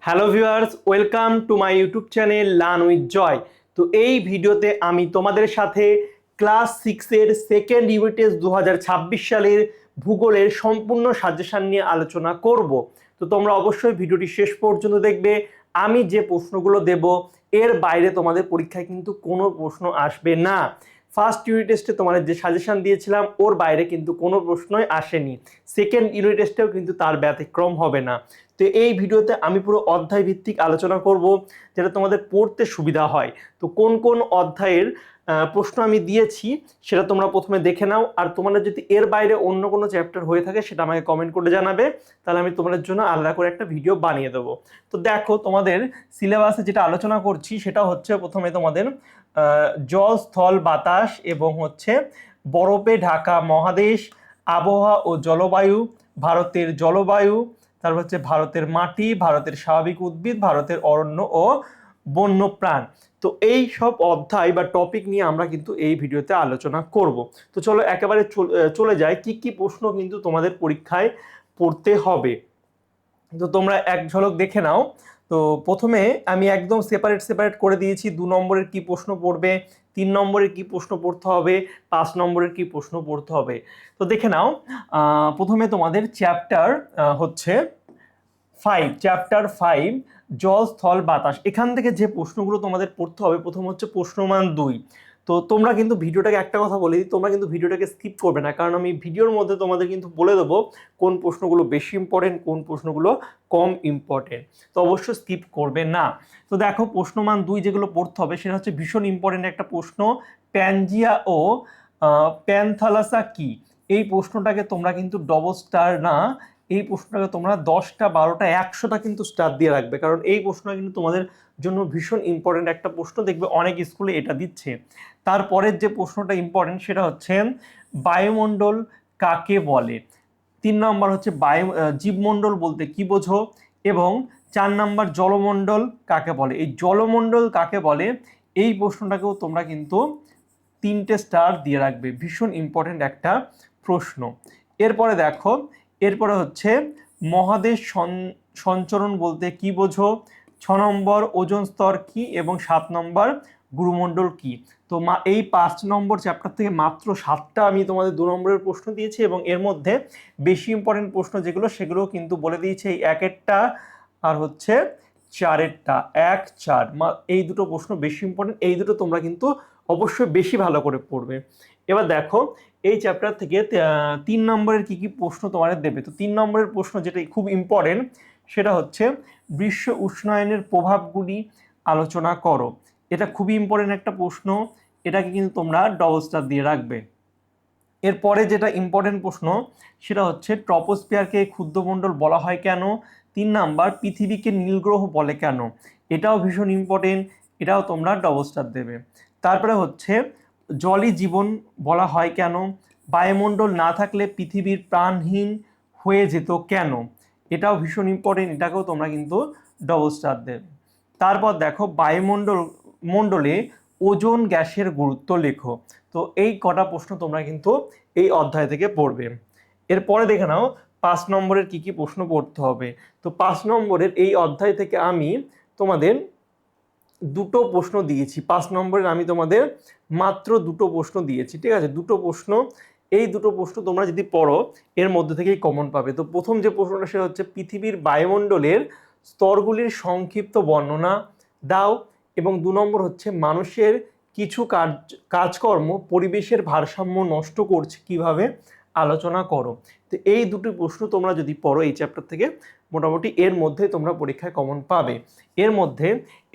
Hello viewers, welcome to my YouTube channel learn with Joy. তো এই ভিডিওতে আমি তোমাদের সাথে ক্লাস 6-এর সেকেন্ড ইউনিট টেস্ট 2026 সালের ভূগোলের সম্পূর্ণ সাজেশন নিয়ে আলোচনা করব। তো তোমরা অবশ্যই ভিডিওটি শেষ পর্যন্ত দেখবে। আমি যে প্রশ্নগুলো দেব এর বাইরে তোমাদের পরীক্ষায় কিন্তু কোনো প্রশ্ন আসবে না। ফার্স্ট ইউনিট টেস্টে তোমাদের যে সাজেশন দিয়েছিলাম ওর বাইরে কিন্তু কোনো প্রশ্নই আসেনি। সেকেন্ড ইউনিট টেস্টেও কিন্তু তার ব্যতিক্রম হবে না। তো এই ভিডিওতে আমি পুরো অধ্যায় ভিত্তিক আলোচনা করব, যেটা তোমাদের পড়তে সুবিধা হয়। তো কোন কোন অধ্যায়ের প্রশ্ন আমি দিয়েছি সেটা তোমরা প্রথমে দেখে নাও, আর তোমাদের যদি এর বাইরে অন্য কোনো চ্যাপ্টার হয়ে থাকে সেটা আমাকে কমেন্ট করে জানাবে, তাহলে আমি তোমাদের জন্য আলাদা করে একটা ভিডিও বানিয়ে দেবো। তো দেখো, তোমাদের সিলেবাসে যেটা আলোচনা করছি সেটা হচ্ছে প্রথমে তোমাদের জল, স্থল, বাতাস এবং হচ্ছে বরফে ঢাকা মহাদেশ, আবহাওয়া ও জলবায়ু, ভারতের জলবায়ু, তারপর হচ্ছে ভারতের মাটি, ভারতের স্বাভাবিক উদ্ভিদ, ভারতের অরণ্য ও বন্য প্রাণ। তো এই সব অধ্যায় বা টপিক নিয়ে আমরা কিন্তু এই ভিডিওতে আলোচনা করব। তো চলো একেবারে চলে যাই কি কি প্রশ্ন কিন্তু তোমাদের পরীক্ষায় পড়তে হবে। তো তোমরা এক ঝলক দেখে নাও। তো প্রথমে আমি একদম সেপারেট করে দিয়েছি 2 নম্বরের কি প্রশ্ন পড়বে, 3 নম্বরের কি প্রশ্ন পড়তে হবে, 5 নম্বরের কি প্রশ্ন পড়তে হবে। তো দেখে নাও, প্রথমে তোমাদের চ্যাপ্টার হচ্ছে 5, চ্যাপ্টার 5 জল, স্থল, বাতাস। এখান থেকে যে প্রশ্নগুলো তোমাদের পড়তে হবে, প্রথম হচ্ছে প্রশ্নমান 2। তো তোমরা কিন্তু ভিডিওটাকে, একটা কথা বলে দিই, তোমরা কিন্তু ভিডিওটাকে স্কিপ করবে না, কারণ আমি ভিডিওর মধ্যে তোমাদের কিন্তু বলে দেবো কোন প্রশ্নগুলো বেশি ইম্পর্টেন্ট, কোন প্রশ্নগুলো কম ইম্পর্টেন্ট। তো অবশ্যই স্কিপ করবে না। তো দেখো, প্রশ্নমান 2 যেগুলো পড়তে হবে সেটা হচ্ছে ভীষণ ইম্পর্টেন্ট একটা প্রশ্ন। প্যানজিয়া ও প্যানথালাসা কি? এই প্রশ্নটাকে তোমরা কিন্তু ডবল স্টার না, এই প্রশ্নটাকে তোমরা 10টা 12টা 100টা কিন্তু স্টার দিয়ে রাখবে, কারণ এই প্রশ্নটা কিন্তু তোমাদের জন্য ভীষণ ইম্পর্টেন্ট একটা প্রশ্ন। দেখবে অনেক স্কুলে এটা দিচ্ছে। তারপরের যে প্রশ্নটা ইম্পর্টেন্ট সেটা হচ্ছে বায়ুমণ্ডল কাকে বলে। 3 নম্বর হচ্ছে জীবমণ্ডল বলতে কি বোঝো, এবং 4 নম্বর জলমণ্ডল কাকে বলে। এই জলমণ্ডল কাকে বলে এই প্রশ্নটাকেও তোমরা কিন্তু 3টে স্টার দিয়ে রাখবে, ভীষণ ইম্পর্টেন্ট একটা প্রশ্ন। এরপরে দেখো, এরপরে হচ্ছে মহাদেশ সঞ্চরণ বলতে কি বোঝো। 6 নম্বর ওজোন স্তর কি, এবং 7 নম্বর গুরুমণ্ডল কি। তো এই 5 নম্বর চ্যাপ্টার থেকে মাত্র 7টা আমি তোমাদের 2 নম্বরের প্রশ্ন দিয়েছি, এবং এর মধ্যে বেশি ইম্পর্টেন্ট প্রশ্ন যেগুলো সেগুলো কিন্তু বলে দিয়েছি। এই 1-এরটা আর হচ্ছে 4-এরটা, 1-4 এই দুটো প্রশ্ন বেশি ইম্পর্টেন্ট। এই দুটো তোমরা কিন্তু অবশ্যই বেশি ভালো করে পড়বে। এবার দেখো, এই চ্যাপ্টার থেকে 3 নম্বরের কি কি প্রশ্ন তোমাদের দেবে। তো 3 নম্বরের প্রশ্ন যেটা খুব ইম্পর্টেন্ট সেটা হচ্ছে বিশ্ব উষ্ণায়নের প্রভাবগুলি আলোচনা করো। এটা খুবই ইম্পর্টেন্ট একটা প্রশ্ন, এটাকে কিন্তু তোমরা ডবল স্টার দিয়ে রাখবে। এরপরে যেটা ইম্পর্টেন্ট প্রশ্ন সেটা হচ্ছে ট্রপোস্ফিয়ারকে ক্ষুদ্রমণ্ডল বলা হয় কেন। 3 নাম্বার পৃথিবীকে নীলগ্রহ বলে কেন। এটাও ভীষণ ইম্পর্টেন্ট, এটাও তোমরা ডবল স্টার দেবে। তারপরে হচ্ছে জলই জীবন বলা হয় কেন। বায়ুমণ্ডল না থাকলে পৃথিবীর প্রাণহীন হয়ে যেত কেন। এটাও ভীষণ ইম্পর্টেন্ট, এটাকেও তোমরা কিন্তু ডবল স্টার দেবে। তারপর দেখো, মণ্ডলে ওজোন গ্যাসের গুরুত্ব লেখো। তো এই কটা প্রশ্ন তোমরা কিন্তু এই অধ্যায় থেকে পড়বে। এরপরে দেখে নাও 5 নম্বরের কি কি প্রশ্ন পড়তে হবে। তো 5 নম্বরের এই অধ্যায় থেকে আমি তোমাদের দুটো প্রশ্ন দিয়েছি। 5 নম্বরের আমি তোমাদের মাত্র দুটো প্রশ্ন দিয়েছি, ঠিক আছে? দুটো প্রশ্ন, এই দুটো প্রশ্ন তোমরা যদি পড়ো এর মধ্যে থেকেই কমন পাবে। তো প্রথম যে প্রশ্নটা সেটা হচ্ছে পৃথিবীর বায়ুমণ্ডলের স্তরগুলির সংক্ষিপ্ত বর্ণনা দাও, এবং 2 নম্বর হচ্ছে মানুষের কিছু কাজকর্ম পরিবেশের ভারসাম্য নষ্ট করছে কিভাবে, আলোচনা করো। তো এই দুটি প্রশ্ন তোমরা যদি পড়ো এই চ্যাপ্টার থেকে, মোটামুটি এর মধ্যে তোমরা পরীক্ষায় কমন পাবে। এর মধ্যে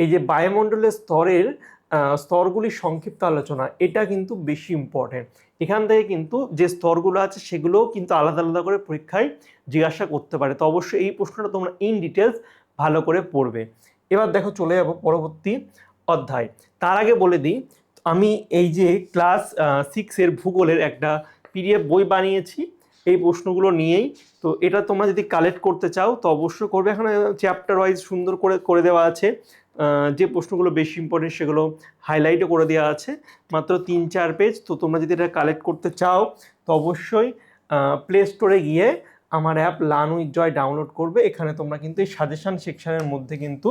এই যে বায়ুমণ্ডলের স্তরগুলির সংক্ষিপ্ত আলোচনা, এটা কিন্তু বেশি ইম্পর্টেন্ট। এখান থেকে কিন্তু যে স্তরগুলো আছে সেগুলোও কিন্তু আলাদা আলাদা করে পরীক্ষায় জিজ্ঞাসা করতে পারে। তো অবশ্যই এই প্রশ্নটা তোমরা ইন ডিটেলস ভালো করে পড়বে। এবার দেখো, চলে যাব পরবর্তী অধ্যায়। তার আগে বলে দিই, আমি এই যে ক্লাস 6-এর ভূগোলের একটা পিডিএফ বই বানিয়েছি এই প্রশ্নগুলো নিয়েই। তো এটা তোমরা যদি কালেক্ট করতে চাও তো অবশ্যই করবে। এখানে চ্যাপ্টার ওয়াইজ সুন্দর করে দেওয়া আছে, যে প্রশ্নগুলো বেশি ইম্পর্টেন্ট সেগুলো হাইলাইটও করে দেওয়া আছে, মাত্র 3-4 পেজ। তো তোমরা যদি এটা কালেক্ট করতে চাও তো অবশ্যই প্লে স্টোরে গিয়ে আমার app learn with Joy download করবে। এখানে তোমরা কিন্তু এই সাজেশন সেকশনের মধ্যে কিন্তু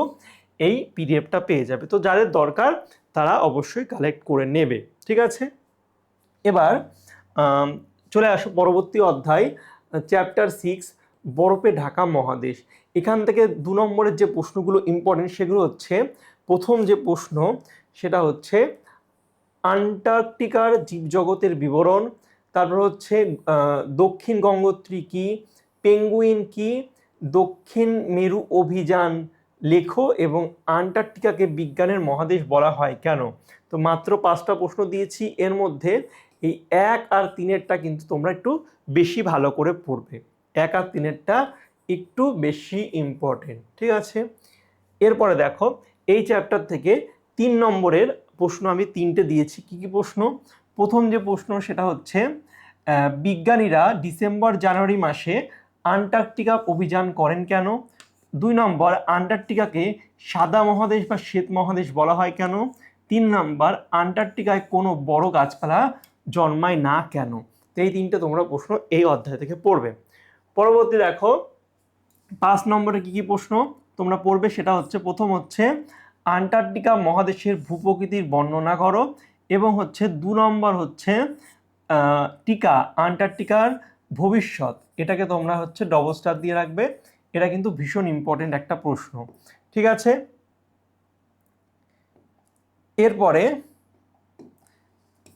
এই পিডিএফটা পেয়ে যাবে। তো যাদের দরকার তারা অবশ্যই কালেক্ট করে নেবে, ঠিক আছে। এবার চলে আসো পরবর্তী অধ্যায়, চ্যাপ্টার 6, বরফে ঢাকা মহাদেশ। এখান থেকে 2 নম্বরের যে প্রশ্নগুলো ইম্পর্টেন্ট সেগুলো হচ্ছে, প্রথম যে প্রশ্ন সেটা হচ্ছে আন্টার্কটিকার জীবজগতের বিবরণ, তারপর হচ্ছে দক্ষিণ গঙ্গোত্রী কি, পেঙ্গুইন কি, দক্ষিণ মেরু অভিযান লেখো এবং আন্টার্কটিকাকে বিজ্ঞানের মহাদেশ বলা হয় কেন। তো মাত্র 5টা প্রশ্ন দিয়েছি, এর মধ্যে এই 1 আর 3-এরটা কিন্তু তোমরা একটু বেশি ভালো করে পড়বে। 1 আর 3-এরটা একটু বেশি ইম্পর্টেন্ট, ঠিক আছে। এরপরে দেখো এই চ্যাপ্টার থেকে 3 নম্বরের প্রশ্ন আমি 3টে দিয়েছি। কি কি প্রশ্ন? প্রথম যে প্রশ্ন সেটা হচ্ছে বিজ্ঞানীরা ডিসেম্বর জানুয়ারি মাসে আন্টার্কটিকা অভিযান করেন কেন। 2 নম্বর, আন্টার্কটিকাকে সাদা মহাদেশ বা শ্বেত মহাদেশ বলা হয় কেন। 3 নম্বর, আন্টার্কটিকায় কোনো বড় গাছপালা জন্মায় না কেন। তো এই 3টে তোমরা প্রশ্ন এই অধ্যায় থেকে পড়বে। পরবর্তী দেখো 5 নম্বরে কি কি প্রশ্ন তোমরা পড়বে সেটা হচ্ছে, প্রথম হচ্ছে আন্টার্কটিকা মহাদেশের ভূপ্রকৃতির বর্ণনা করো, এবং হচ্ছে 2 নম্বর হচ্ছে টিকা আন্টার্কটিকার ভবিষ্যৎ, এটাকে তোমরা হচ্ছে ডবল স্টার দিয়ে রাখবে। এটা কিন্তু ভীষণ ইম্পর্টেন্ট একটা প্রশ্ন, ঠিক আছে। এরপরে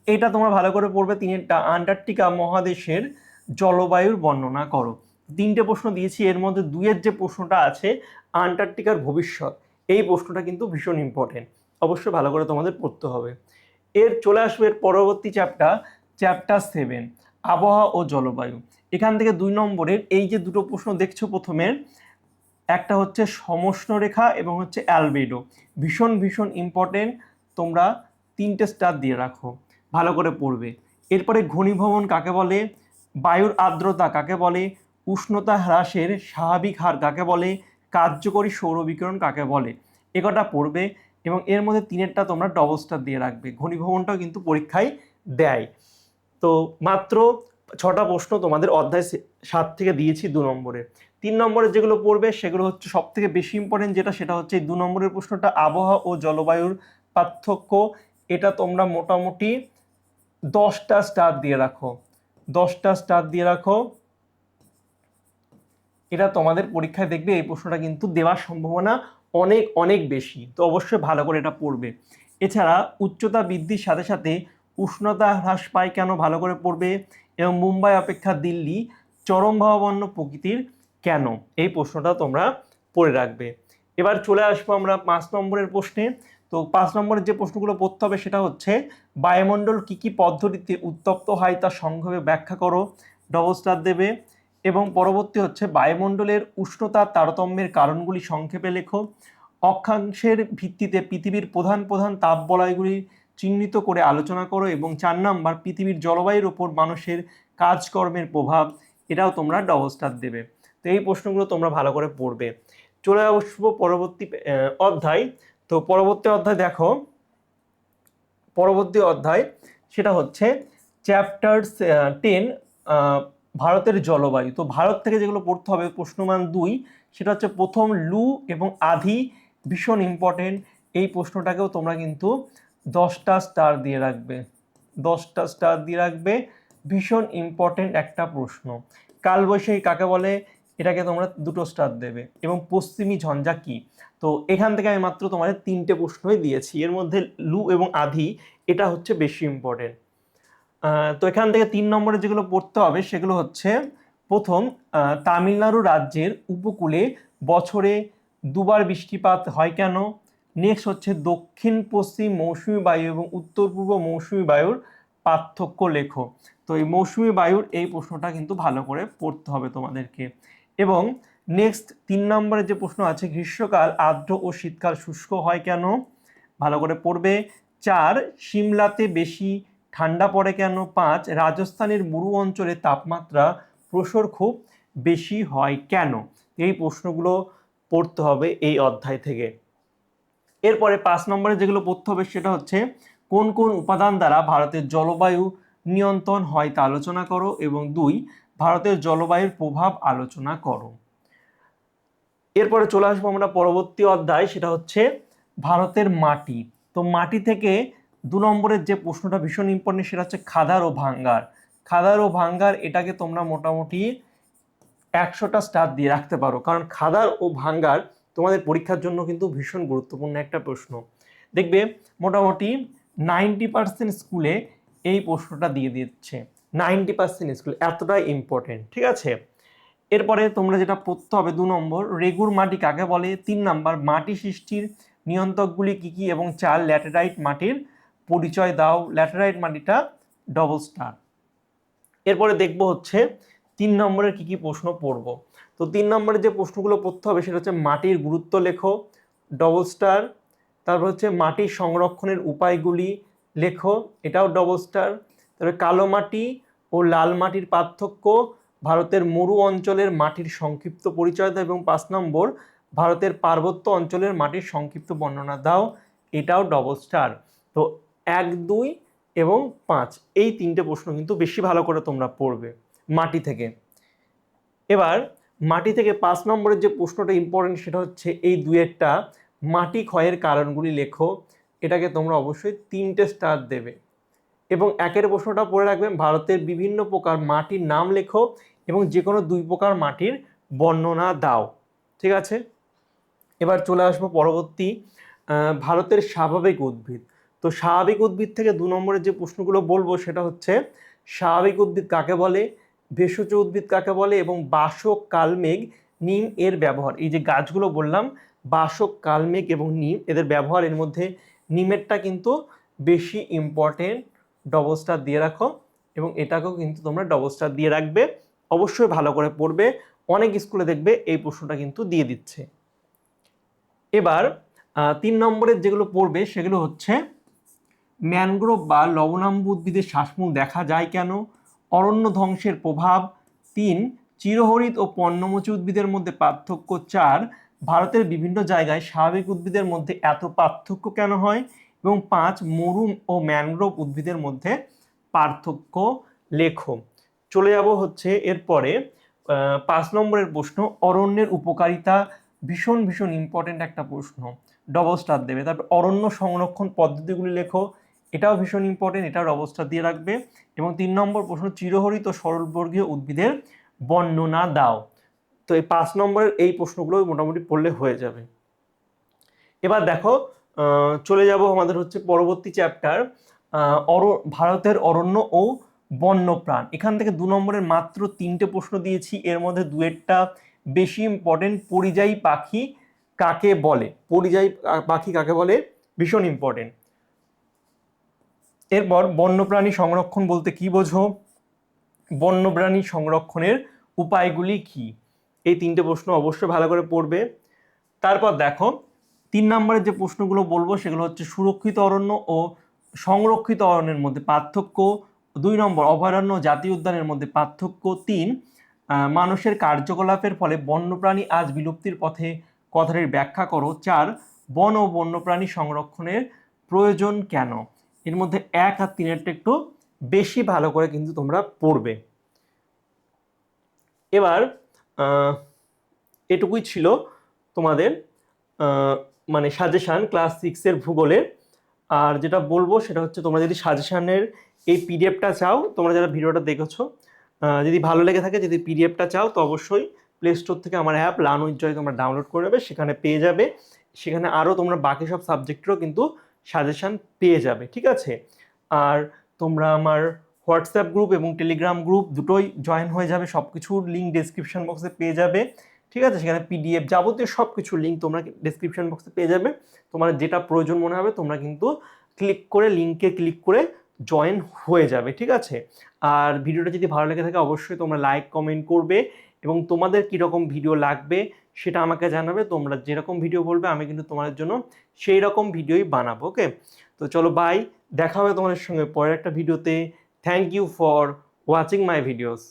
এটা তোমরা ভালো করে পড়বে, 3টা আন্টার্কটিকা মহাদেশের জলবায়ুর বর্ণনা করো। 3টে প্রশ্ন দিয়েছি, এর মধ্যে 2-এর যে প্রশ্নটা আছে আন্টার্কটিকার ভবিষ্যৎ, এই প্রশ্নটা কিন্তু ভীষণ ইম্পর্টেন্ট, অবশ্যই ভালো করে তোমাদের পড়তে হবে। এর চলে আসবে এর পরবর্তী চ্যাপ্টার 7, আবহাওয়া ও জলবায়ু। এখান থেকে 2 নম্বরের এই যে দুটো প্রশ্ন দেখছো, প্রথমের একটা হচ্ছে সমষ্ণরেখা এবং হচ্ছে অ্যালবেডো, ভীষণ ভীষণ ইম্পর্টেন্ট, তোমরা 3টে স্টার দিয়ে রাখো, ভালো করে পড়বে। এরপরে ঘনীভবন কাকে বলে, বায়ুর আর্দ্রতা কাকে বলে, উষ্ণতা হ্রাসের স্বাভাবিক হার কাকে বলে, কার্যকরী সৌরবিকিরণ কাকে বলে, একটা পড়বে। এবং এর মধ্যে 3-এরটা তোমরা ডবল স্টার দিয়ে রাখবে, ঘনীভবনটাও কিন্তু পরীক্ষায় দেয়। তো মাত্র 6টা প্রশ্ন তোমাদের অধ্যায় 7 থেকে দিয়েছি 2 নম্বরে। 3 নম্বরের যেগুলো পড়বে সেগুলো হচ্ছে সব থেকে বেশি ইম্পর্টেন্ট, যেটা সেটা হচ্ছে এই 2 নম্বরের প্রশ্নটা, আবহাওয়া ও জলবায়ুর পার্থক্য। এটা তোমরা মোটামুটি 10টা স্টার দিয়ে রাখো, 10টা স্টার দিয়ে রাখো। এটা তোমাদের পরীক্ষায় দেখবে এই প্রশ্নটা কিন্তু দেওয়ার সম্ভাবনা অনেক অনেক বেশি, তো অবশ্যই ভালো করে এটা পড়বে। এছাড়া উচ্চতা বৃদ্ধির সাথে সাথে উষ্ণতা হ্রাস পায় কেন, ভালো করে পড়বে। এবং মুম্বাই অপেক্ষা দিল্লি চরম ভাবাপন্ন প্রকৃতির কেন, এই প্রশ্নটা তোমরা পড়ে রাখবে। এবার চলে আসবো আমরা 5 নম্বরের প্রশ্নে। তো 5 নম্বরের যে প্রশ্নগুলো পড়তে হবে সেটা হচ্ছে, বায়ুমণ্ডল কি কি পদ্ধতিতে উত্তপ্ত হয় তা সংক্ষেপে ব্যাখ্যা করো, ডবল স্টার দেবে। এবং পরবর্তী হচ্ছে, বায়ুমণ্ডলের উষ্ণতার তারতম্যের কারণগুলি সংক্ষেপে লেখো, অক্ষাংশের ভিত্তিতে পৃথিবীর প্রধান প্রধান তাপবলয়গুলি চিহ্নিত করে আলোচনা করো, এবং 4 নম্বর, পৃথিবীর জলবায়ুর ওপর মানুষের কাজকর্মের প্রভাব, এটাও তোমরা ডবল স্টার দেবে। তো এই প্রশ্নগুলো তোমরা ভালো করে পড়বে। চলে আসবো পরবর্তী অধ্যায়। তো পরবর্তী অধ্যায় দেখো, পরবর্তী অধ্যায় সেটা হচ্ছে চ্যাপ্টার 10, ভারতের জলবায়ু। তো ভারত থেকে যেগুলো পড়তে হবে প্রশ্নমান 2, সেটা হচ্ছে প্রথম লু এবং আধি, ভীষণ ইম্পর্টেন্ট, এই প্রশ্নটাকেও তোমরা কিন্তু 10টা স্টার দিয়ে রাখবে, 10টা স্টার দিয়ে রাখবে, ভীষণ ইম্পর্টেন্ট একটা প্রশ্ন। কালবৈশাখী কাকে বলে, এটাকে তোমরা 2টো স্টার দেবে। এবং পশ্চিমী ঝঞ্ঝা কি। তো এখান থেকে আমি মাত্র তোমাদের 3টে প্রশ্নই দিয়েছি, এর মধ্যে লু এবং আধি এটা হচ্ছে বেশি ইম্পর্টেন্ট। তো এখান থেকে 3 নম্বরে যেগুলো পড়তে হবে সেগুলো হচ্ছে, প্রথম তামিলনাড়ু রাজ্যের উপকূলে বছরে 2বার বৃষ্টিপাত হয় কেন। নেক্সট হচ্ছে দক্ষিণ পশ্চিম মৌসুমী বায়ু এবং উত্তর পূর্ব মৌসুমী বায়ুর পার্থক্য লেখো। তো এই মৌসুমী বায়ুর এই প্রশ্নটা কিন্তু ভালো করে পড়তে হবে তোমাদেরকে। এবং নেক্সট 3 নম্বরে যে প্রশ্ন আছে, গ্রীষ্মকাল আর্দ্র ও শীতকাল শুষ্ক হয় কেন, ভালো করে পড়বে। 4, সিমলাতে বেশি ঠান্ডা পড়ে কেন। 5, রাজস্থানের মরু অঞ্চলে তাপমাত্রা প্রসর খুব বেশি হয় কেন। এই প্রশ্নগুলো পড়তে হবে এই অধ্যায় থেকে। এরপরে 5 নম্বরে যেগুলো পড়তে হবে সেটা হচ্ছে, কোন কোন উপাদান দ্বারা ভারতের জলবায়ু নিয়ন্ত্রণ হয় তা আলোচনা করো। এবং 2, ভারতের জলবায়ুর প্রভাব আলোচনা করো। এরপরে চলে আসবো আমরা পরবর্তী অধ্যায়, সেটা হচ্ছে ভারতের মাটি। তো মাটি থেকে 2 নম্বরের যে প্রশ্নটা ভীষণ ইম্পর্টেন্ট, সেটা হচ্ছে খাদার ও ভাঙ্গার। খাদার ও ভাঙ্গার এটাকে তোমরা মোটামুটি 100টা স্টার দিয়ে রাখতে পারো, কারণ খাদার ও ভাঙ্গার তোমাদের পরীক্ষার জন্য কিন্তু ভীষণ গুরুত্বপূর্ণ একটা প্রশ্ন। দেখবে মোটামুটি 90% স্কুলে এই প্রশ্নটা দিয়ে দিচ্ছে, 90% স্কুল, এতটাই ইম্পর্টেন্ট, ঠিক আছে। এরপরে তোমরা যেটা পড়তে হবে 2 নম্বর, রেগুর মাটি কাকে বলে। 3 নম্বর, মাটি সৃষ্টির নিয়ন্ত্রকগুলি কি কি, এবং 4 ল্যাটেরাইট মাটির পরিচয় দাও। ল্যাটেরাইট মাটিটা ডবল স্টার। এরপরে দেখবো হচ্ছে 3 নম্বরের কি কি প্রশ্ন পড়ব। তো 3 নম্বরের যে প্রশ্নগুলো পড়তে হবে সেটা হচ্ছে মাটির গুরুত্ব লেখো, ডবল স্টার। তারপর হচ্ছে মাটির সংরক্ষণের উপায়গুলি লেখো, এটাও ডবল স্টার। তারপরে কালো মাটি ও লাল মাটির পার্থক্য, ভারতের মরু অঞ্চলের মাটির সংক্ষিপ্ত পরিচয় দাও, এবং 5 নম্বর, ভারতের পার্বত্য অঞ্চলের মাটির সংক্ষিপ্ত বর্ণনা দাও, এটাও ডবল স্টার। তো 1, 2 এবং 5 এই 3টে প্রশ্ন কিন্তু বেশি ভালো করে তোমরা পড়বে মাটি থেকে। এবার মাটি থেকে 5 নম্বরের যে প্রশ্নটা ইম্পর্টেন্ট, সেটা হচ্ছে এই দুয়েরটা, মাটি ক্ষয়ের কারণগুলি লেখো। এটাকে তোমরা অবশ্যই 3টে স্টার দেবে। এবং 1-এর প্রশ্নটা পড়ে রাখবে, ভারতের বিভিন্ন প্রকার মাটির নাম লেখো এবং যে কোনো 2 প্রকার মাটির বর্ণনা দাও, ঠিক আছে। এবার চলে আসবো পরবর্তী, ভারতের স্বাভাবিক উদ্ভিদ। তো স্বাভাবিক উদ্ভিদ থেকে 2 নম্বরের যে প্রশ্নগুলো বলবো সেটা হচ্ছে স্বাভাবিক উদ্ভিদ কাকে বলে, ভেষজ উদ্ভিদ কাকে বলে, এবং বাসক, কালমেঘ, নিম এর ব্যবহার। এই যে গাছগুলো বললাম, বাসক, কালমেঘ এবং নিম, এদের ব্যবহার, এর মধ্যে নিমেরটা কিন্তু বেশি ইম্পর্টেন্ট, ডবল স্টার দিয়ে রাখো। এবং এটাকেও কিন্তু তোমরা ডবল স্টার দিয়ে রাখবে, অবশ্যই ভালো করে পড়বে। অনেক স্কুলে দেখবে এই প্রশ্নটা কিন্তু দিয়ে দিচ্ছে। এবার 3 নম্বরের যেগুলো পড়বে সেগুলো হচ্ছে ম্যানগ্রোভ বা লবণাম্বু উদ্ভিদের শ্বাসমূল দেখা যায় কেন, অরণ্য ধ্বংসের প্রভাব, 3 চিরহরিৎ ও পর্ণমোচী উদ্ভিদের মধ্যে পার্থক্য, 4 ভারতের বিভিন্ন জায়গায় স্বাভাবিক উদ্ভিদের মধ্যে এত পার্থক্য কেন হয়, এবং 5 মরু ও ম্যানগ্রোভ উদ্ভিদের মধ্যে পার্থক্য লেখো। চলে যাব হচ্ছে এরপরে 5 নম্বরের প্রশ্ন, অরণ্যের উপকারিতা, ভীষণ ভীষণ ইম্পর্টেন্ট একটা প্রশ্ন, ডবল স্টার দেবে। তারপর অরণ্য সংরক্ষণ পদ্ধতিগুলি লেখো, এটাও ভীষণ ইম্পর্টেন্ট, এটাও ডবল স্টার দিয়ে রাখবে। এবং 3 নম্বর প্রশ্ন, চিরহরিৎ ও সরলবর্গীয় উদ্ভিদের বর্ণনা দাও। তো এই 5 নম্বরের এই প্রশ্নগুলো মোটামুটি পড়লে হয়ে যাবে। এবার দেখো, চলে যাব আমাদের হচ্ছে পরবর্তী চ্যাপ্টার, ভারতের অরণ্য ও বন্যপ্রাণ। এখান থেকে 2 নম্বরের মাত্র 3টে প্রশ্ন দিয়েছি, এর মধ্যে 2-এরটা বেশি ইম্পর্টেন্ট। পরিযায়ী পাখি কাকে বলে, পরিযায়ী পাখি কাকে বলে, ভীষণ ইম্পর্টেন্ট। এরপর বন্যপ্রাণী সংরক্ষণ বলতে কি বোঝো, বন্যপ্রাণী সংরক্ষণের উপায়গুলি কি, এই 3টে প্রশ্ন অবশ্যই ভালো করে পড়বে। তারপর দেখো 3 নম্বরের যে প্রশ্নগুলো বলবো সেগুলো হচ্ছে সুরক্ষিত অরণ্য ও সংরক্ষিত অরণ্যের মধ্যে পার্থক্য, 2 নম্বর অভয়ারণ্য ও জাতীয় উদ্যানের মধ্যে পার্থক্য, 3 মানুষের কার্যকলাপের ফলে বন্যপ্রাণী আজ বিলুপ্তির পথে, কথাটির ব্যাখ্যা করো, 4 বন ও বন্যপ্রাণী সংরক্ষণের প্রয়োজন কেন। এর মধ্যে 1 আর 3-এরটা একটু বেশি ভালো করে কিন্তু তোমরা পড়বে। এবার এটুকুই ছিল তোমাদের মানে সাজেশান ক্লাস 6-এর ভূগোলের। আর যেটা বলবো সেটা হচ্ছে, তোমরা যদি সাজেশানের এই পিডিএফটা চাও, তোমরা যারা ভিডিওটা দেখেছো, যদি ভালো লেগে থাকে, যদি পিডিএফটা চাও, তো অবশ্যই প্লে স্টোর থেকে আমার অ্যাপ লার্ন উইথ জয় তোমরা ডাউনলোড করে নেবে, সেখানে পেয়ে যাবে। সেখানে আরও তোমরা বাকি সব সাবজেক্টেরও কিন্তু সাজেশান পেয়ে যাবে, ঠিক আছে। আর তোমরা আমার হোয়াটসঅ্যাপ গ্রুপ এবং টেলিগ্রাম গ্রুপ দুটোই জয়েন হয়ে যাবে, সব কিছুর লিঙ্ক ডেসক্রিপশন বক্সে পেয়ে যাবে, ঠিক আছে। সেখানে পিডিএফ যাবতীয় সব কিছুর লিঙ্ক তোমরা ডেসক্রিপশন বক্সে পেয়ে যাবে। তোমার যেটা প্রয়োজন মনে হবে তোমরা কিন্তু লিঙ্কে ক্লিক করে জয়েন হয়ে যাবে, ঠিক আছে। আর ভিডিওটা যদি ভালো লেগে থাকে অবশ্যই তোমরা লাইক কমেন্ট করবে, এবং তোমাদের কীরকম ভিডিও লাগবে সেটা আমাকে জানাবে। তোমরা যেরকম ভিডিও বলবে আমি কিন্তু তোমাদের জন্য সেই রকম ভিডিওই বানাবো, ওকে। তো চলো বাই, দেখা হবে তোমাদের সঙ্গে পরের একটা ভিডিওতে। Thank you for watching my videos.